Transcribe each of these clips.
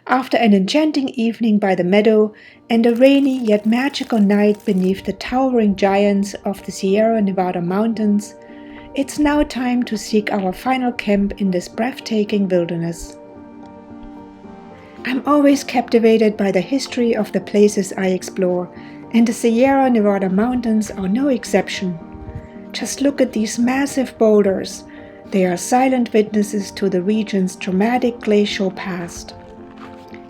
After an enchanting evening by the meadow and a rainy yet magical night beneath the towering giants of the Sierra Nevada mountains, it's now time to seek our final camp in this breathtaking wilderness. I'm always captivated by the history of the places I explore, and the Sierra Nevada mountains are no exception. Just look at these massive boulders. They are silent witnesses to the region's dramatic glacial past.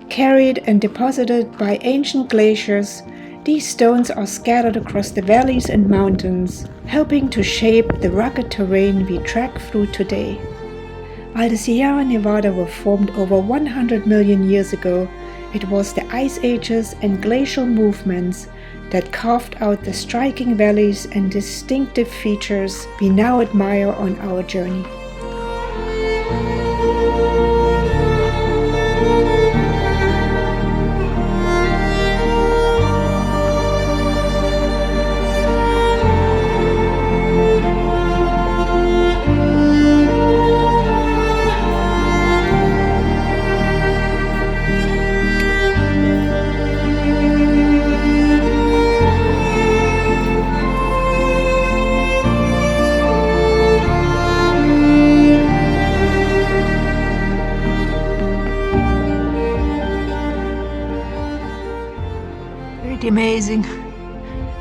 Carried and deposited by ancient glaciers, these stones are scattered across the valleys and mountains, helping to shape the rugged terrain we trek through today. While the Sierra Nevada were formed over 100 million years ago, it was the ice ages and glacial movements that carved out the striking valleys and distinctive features we now admire on our journey. Amazing.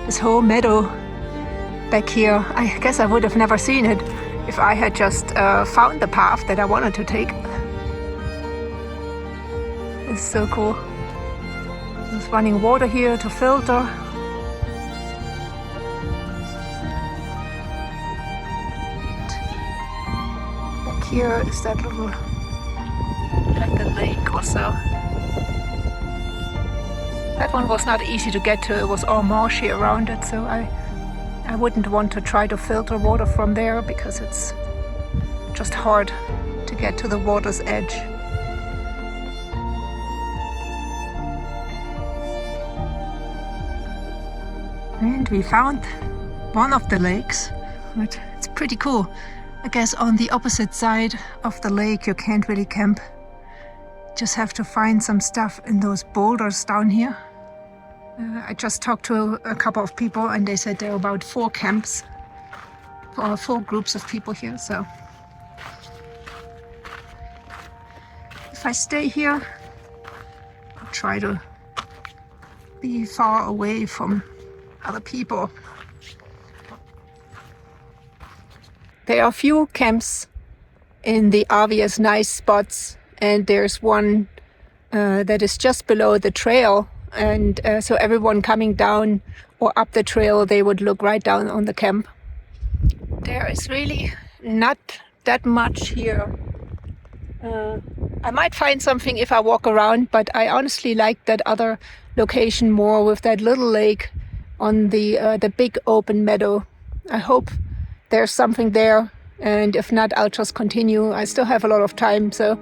This whole meadow back here. I guess I would have never seen it if I had just found the path that I wanted to take. It's so cool. There's running water here to filter. Back here is that little, like a lake or so. That one was not easy to get to. It was all marshy around it, so I wouldn't want to try to filter water from there because it's just hard to get to the water's edge. And we found one of the lakes. It's pretty cool. I guess on the opposite side of the lake you can't really camp. Just have to find some stuff in those boulders down here. I just talked to a couple of people and they said there are about 4 camps or 4 groups of people here. So if I stay here, I'll try to be far away from other people. There are a few camps in the obvious nice spots, and there's one that is just below the trail, and so everyone coming down or up the trail, they would look right down on the camp. There is really not that much here. I might find something if I walk around, but I honestly like that other location more with that little lake on the big open meadow. I hope there's something there, and if not, I'll just continue. I still have a lot of time, so.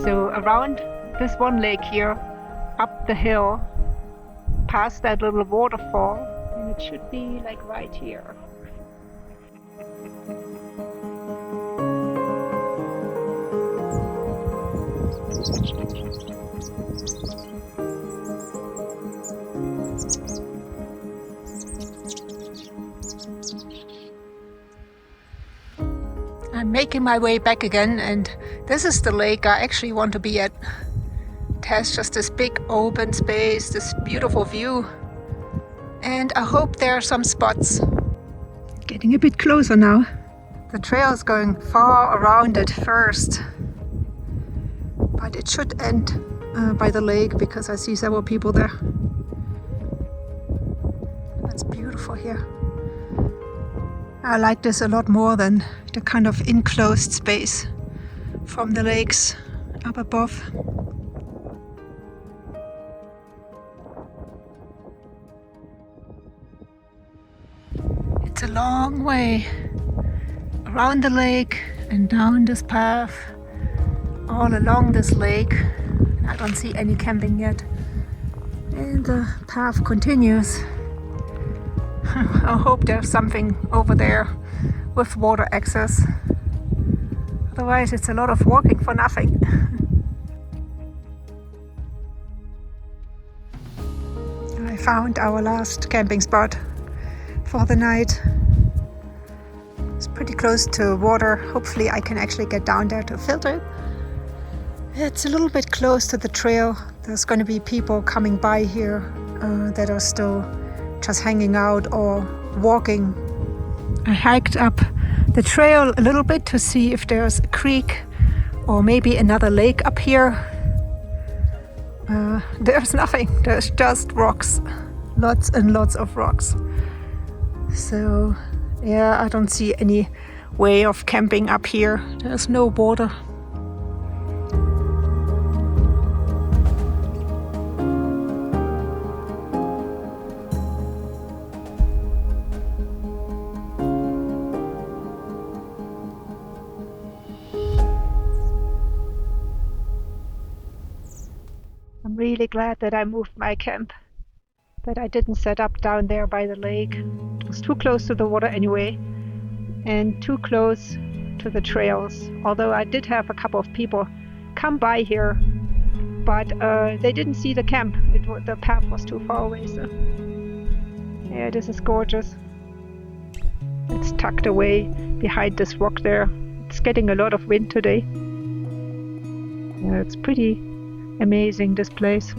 So around this one lake here, up the hill, past that little waterfall, and it should be like right here. I'm making my way back again, and this is the lake I actually want to be at. It has just this big open space, this beautiful view, and I hope there are some spots. Getting a bit closer now. The trail is going far around it first, but it should end by the lake because I see several people there. It's beautiful here. I like this a lot more than the kind of enclosed space from the lakes up above. a long way around the lake and down this path, all along this lake. I don't see any camping yet. And the path continues. I hope there's something over there with water access. Otherwise it's a lot of walking for nothing. I found our last camping spot for the night. It's pretty close to water. Hopefully I can actually get down there to filter it. It's a little bit close to the trail. There's going to be people coming by here that are still just hanging out or walking. I hiked up the trail a little bit to see if there's a creek or maybe another lake up here. There's nothing, there's just rocks, lots and lots of rocks. So yeah, I don't see any way of camping up here. There's no water. I'm really glad that I moved my camp, that I didn't set up down there by the lake. It was too close to the water anyway, and too close to the trails. Although I did have a couple of people come by here, but they didn't see the camp. The path was too far away. So yeah, this is gorgeous. It's tucked away behind this rock there. It's getting a lot of wind today. Yeah, it's pretty amazing, this place.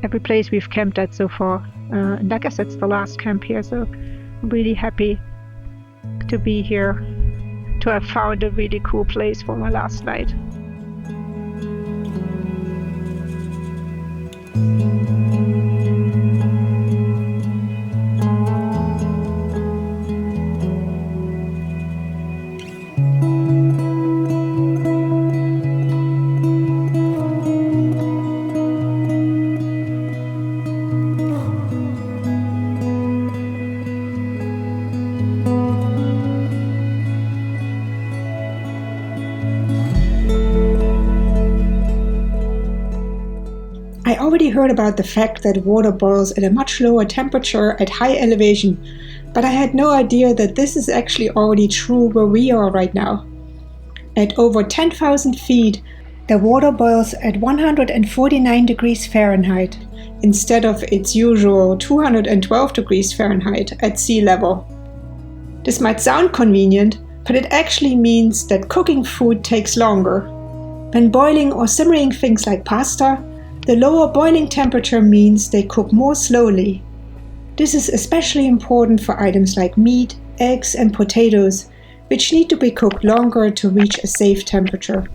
Every place we've camped at so far, and I guess it's the last camp here, so I'm really happy to be here, to have found a really cool place for my last night. I already heard about the fact that water boils at a much lower temperature at high elevation, but I had no idea that this is actually already true where we are right now. At over 10,000 feet, the water boils at 149 degrees Fahrenheit instead of its usual 212 degrees Fahrenheit at sea level. This might sound convenient, but it actually means that cooking food takes longer. When boiling or simmering things like pasta, the lower boiling temperature means they cook more slowly. This is especially important for items like meat, eggs, and potatoes, which need to be cooked longer to reach a safe temperature.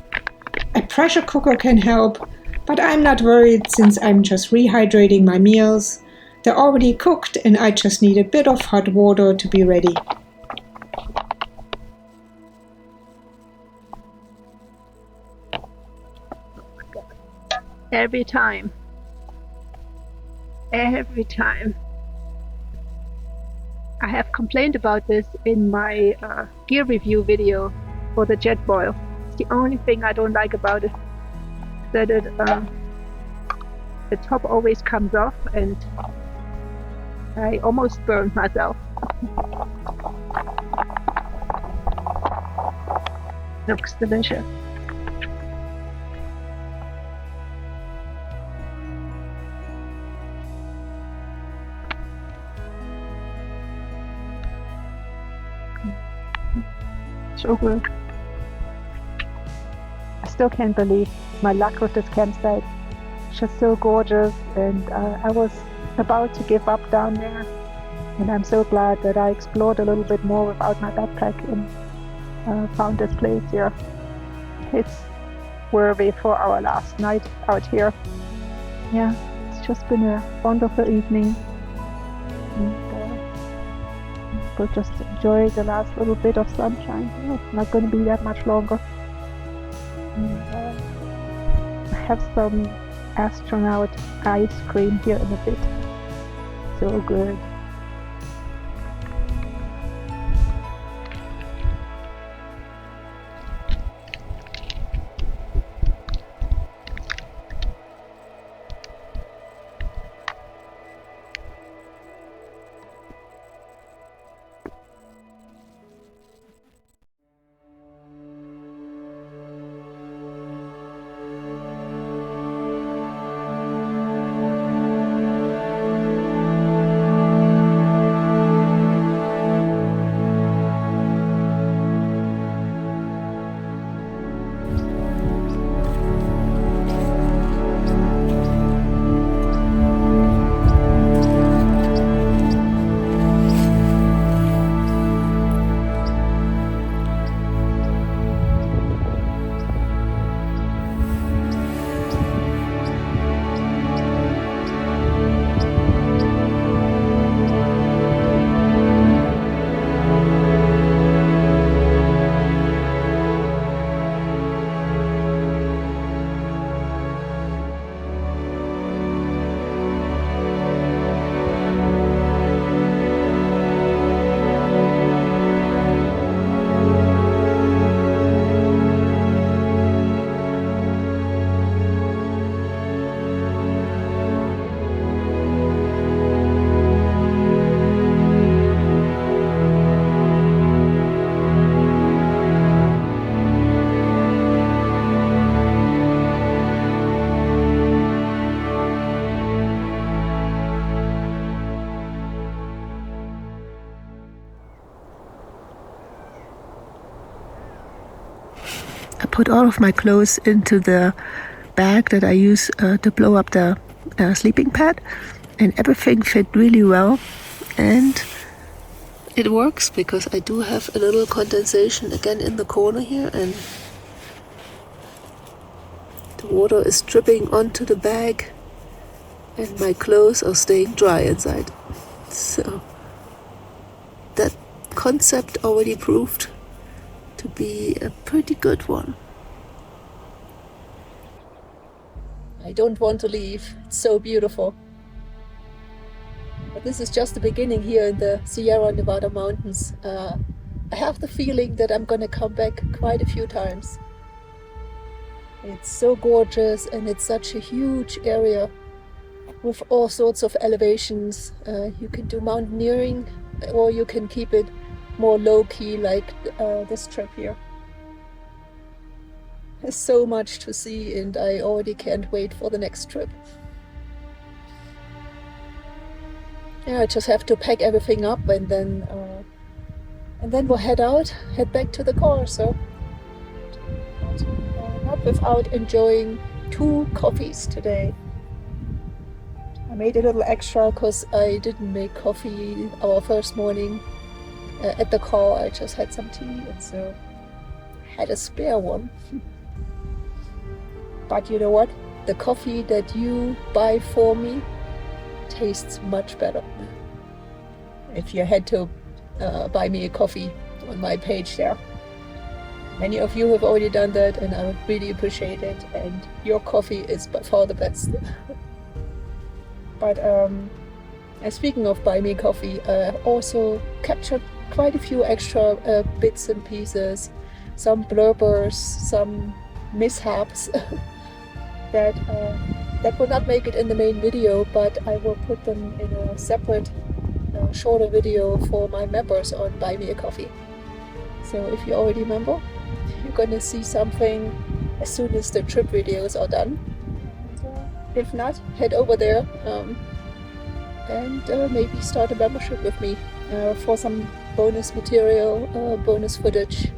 A pressure cooker can help, but I'm not worried since I'm just rehydrating my meals. They're already cooked and I just need a bit of hot water to be ready. Every time. I have complained about this in my gear review video for the jet boil. It's the only thing I don't like about it, that the top always comes off and I almost burned myself. Looks delicious. So good. I still can't believe my luck with this campsite. It's just so gorgeous, and I was about to give up down there, and I'm so glad that I explored a little bit more without my backpack and found this place here. It's worthy for our last night out here. Yeah, it's just been a wonderful evening. And, we'll just enjoy the last little bit of sunshine. It's not going to be that much longer. And, I have some astronaut ice cream here in a bit. So good. put all of my clothes into the bag that I use to blow up the sleeping pad, and everything fit really well. And it works because I do have a little condensation again in the corner here, and the water is dripping onto the bag and my clothes are staying dry inside. So that concept already proved to be a pretty good one. I don't want to leave. It's so beautiful. But this is just the beginning here in the Sierra Nevada mountains. I have the feeling that I'm gonna come back quite a few times. It's so gorgeous and it's such a huge area with all sorts of elevations. You can do mountaineering or you can keep it more low-key like this trip here. There's so much to see and I already can't wait for the next trip. Yeah, I just have to pack everything up and then we'll head back to the car. So not without enjoying 2 coffees today. I made a little extra because I didn't make coffee our first morning at the car. I just had some tea and so I had a spare one. But you know what? The coffee that you buy for me tastes much better. If you had to buy me a coffee on my page there. Many of you have already done that and I would really appreciate it, and your coffee is by far the best. But speaking of buy me coffee, I also captured quite a few extra bits and pieces, some blurbers, some mishaps that will not make it in the main video, but I will put them in a separate shorter video for my members on Buy Me a Coffee. So if you're already a member, you're gonna see something as soon as the trip videos are done. If not, head over there and maybe start a membership with me for some bonus material, bonus footage,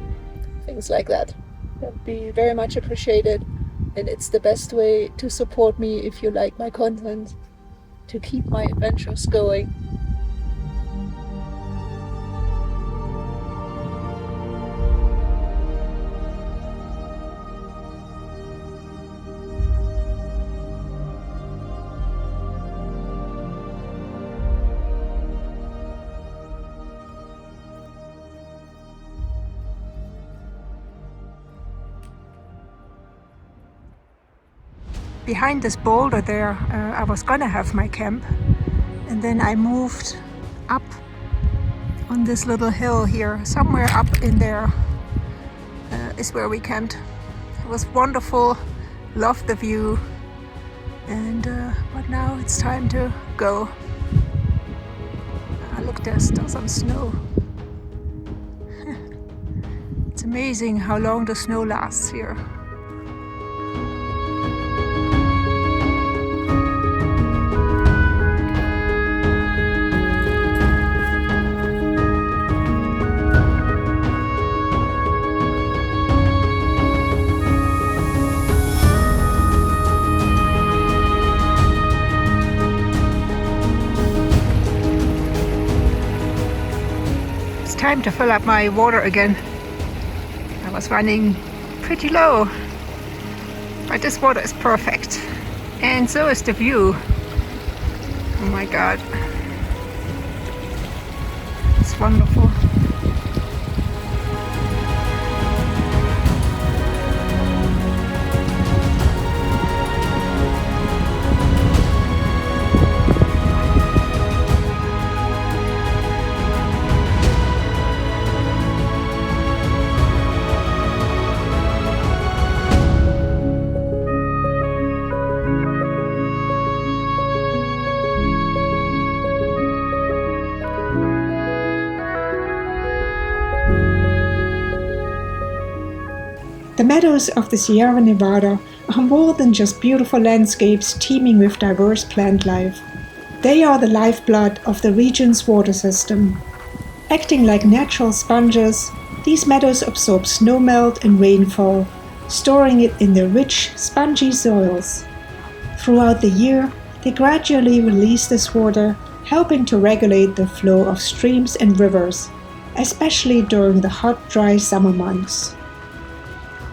things like that. That'd be very much appreciated, and it's the best way to support me if you like my content, to keep my adventures going. Behind this boulder there, I was gonna have my camp, and then I moved up on this little hill here. Somewhere up in there is where we camped. It was wonderful, loved the view, and but now it's time to go. Look, there's still some snow. It's amazing how long the snow lasts here. Time to fill up my water again. I was running pretty low, but this water is perfect, and so is the view. Oh my god, it's wonderful. The meadows of the Sierra Nevada are more than just beautiful landscapes teeming with diverse plant life. They are the lifeblood of the region's water system. Acting like natural sponges, these meadows absorb snowmelt and rainfall, storing it in their rich, spongy soils. Throughout the year, they gradually release this water, helping to regulate the flow of streams and rivers, especially during the hot, dry summer months.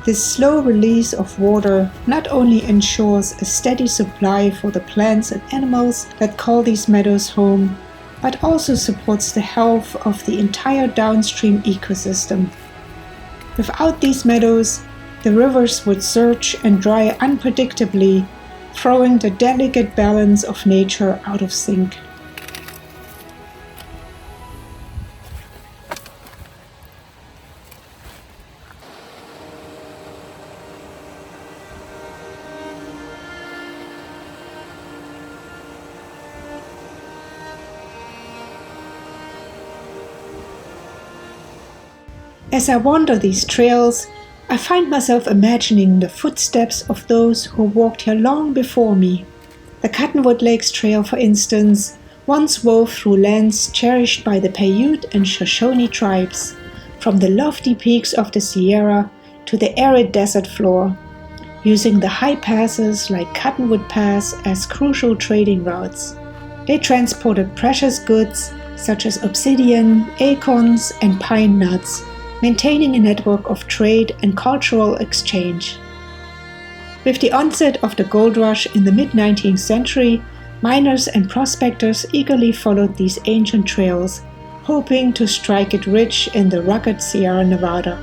This slow release of water not only ensures a steady supply for the plants and animals that call these meadows home, but also supports the health of the entire downstream ecosystem. Without these meadows, the rivers would surge and dry unpredictably, throwing the delicate balance of nature out of sync. As I wander these trails, I find myself imagining the footsteps of those who walked here long before me. The Cottonwood Lakes Trail, for instance, once wove through lands cherished by the Paiute and Shoshone tribes, from the lofty peaks of the Sierra to the arid desert floor, using the high passes like Cottonwood Pass as crucial trading routes. They transported precious goods such as obsidian, acorns, and pine nuts, maintaining a network of trade and cultural exchange. With the onset of the gold rush in the mid-19th century, miners and prospectors eagerly followed these ancient trails, hoping to strike it rich in the rugged Sierra Nevada.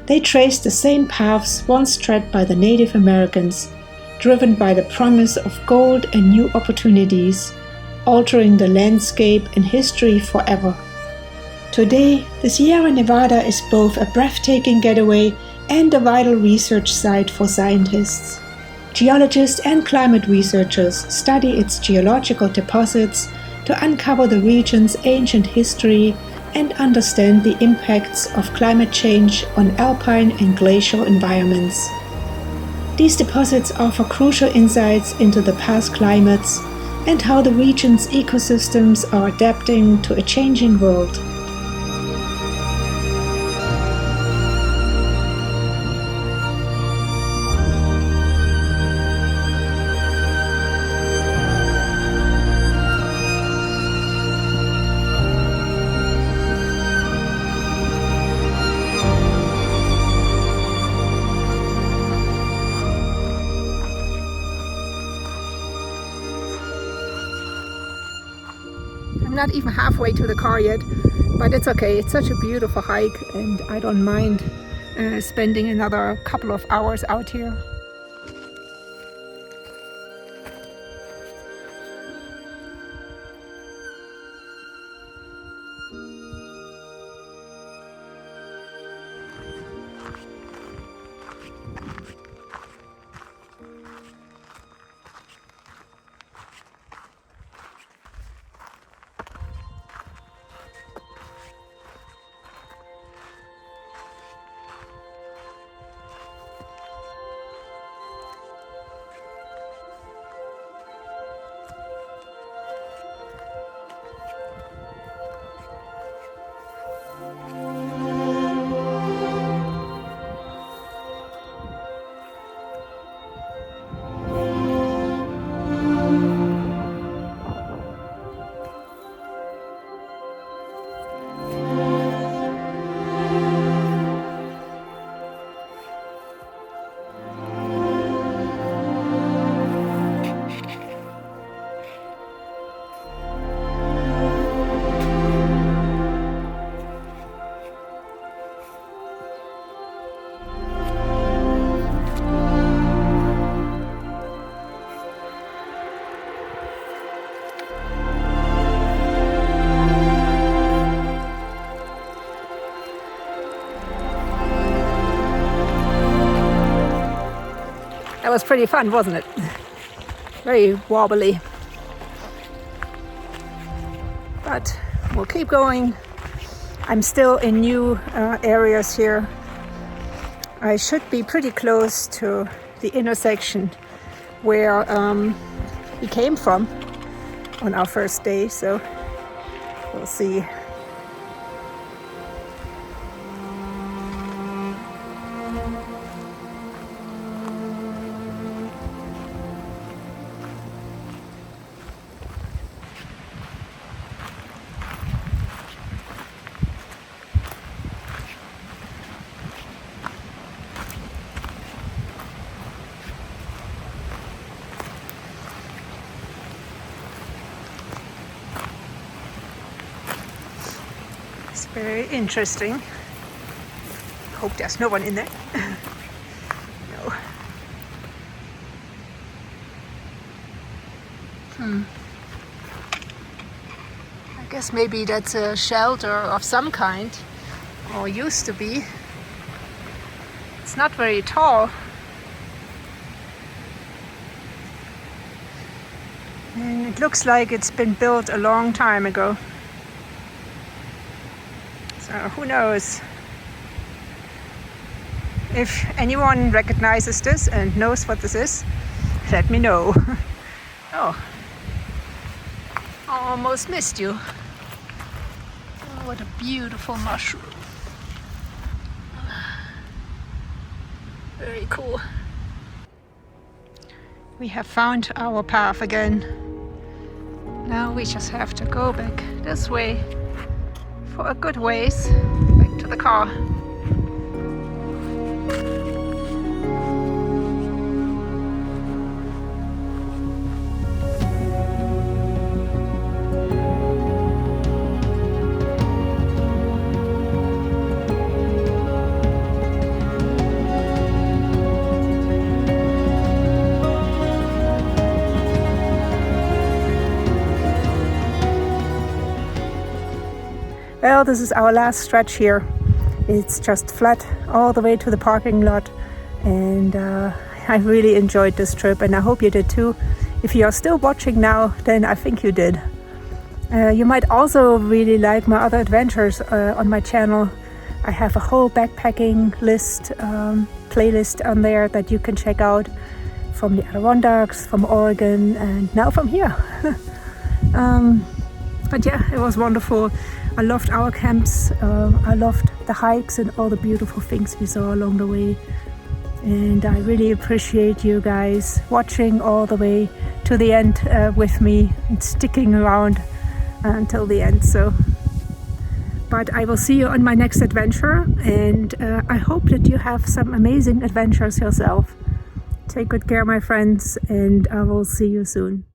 They traced the same paths once tread by the Native Americans, driven by the promise of gold and new opportunities, altering the landscape and history forever. Today, the Sierra Nevada is both a breathtaking getaway and a vital research site for scientists. Geologists and climate researchers study its geological deposits to uncover the region's ancient history and understand the impacts of climate change on alpine and glacial environments. These deposits offer crucial insights into the past climates and how the region's ecosystems are adapting to a changing world. I'm not even halfway to the car yet, but it's okay. It's such a beautiful hike and I don't mind spending another couple of hours out here. That was pretty fun, wasn't it? Very wobbly. But we'll keep going. I'm still in new areas here. I should be pretty close to the intersection where we came from on our first day, so we'll see. It's very interesting. Hope there's no one in there. No. I guess maybe that's a shelter of some kind, or used to be. It's not very tall. And it looks like it's been built a long time ago. So who knows? If anyone recognizes this and knows what this is, let me know. Oh, I almost missed you. Oh, what a beautiful mushroom. Very cool. We have found our path again. Now we just have to go back this way for a good ways back to the car. Well, this is our last stretch here. It's just flat all the way to the parking lot, and I really enjoyed this trip, and I hope you did too. If you are still watching now, then I think you did. You might also really like my other adventures on my channel. I have a whole backpacking list, playlist on there that you can check out, from the Adirondacks, from Oregon, and now from here. But yeah, it was wonderful. I loved our camps, I loved the hikes and all the beautiful things we saw along the way. And I really appreciate you guys watching all the way to the end with me and sticking around until the end. But I will see you on my next adventure, and I hope that you have some amazing adventures yourself. Take good care, my friends, and I will see you soon.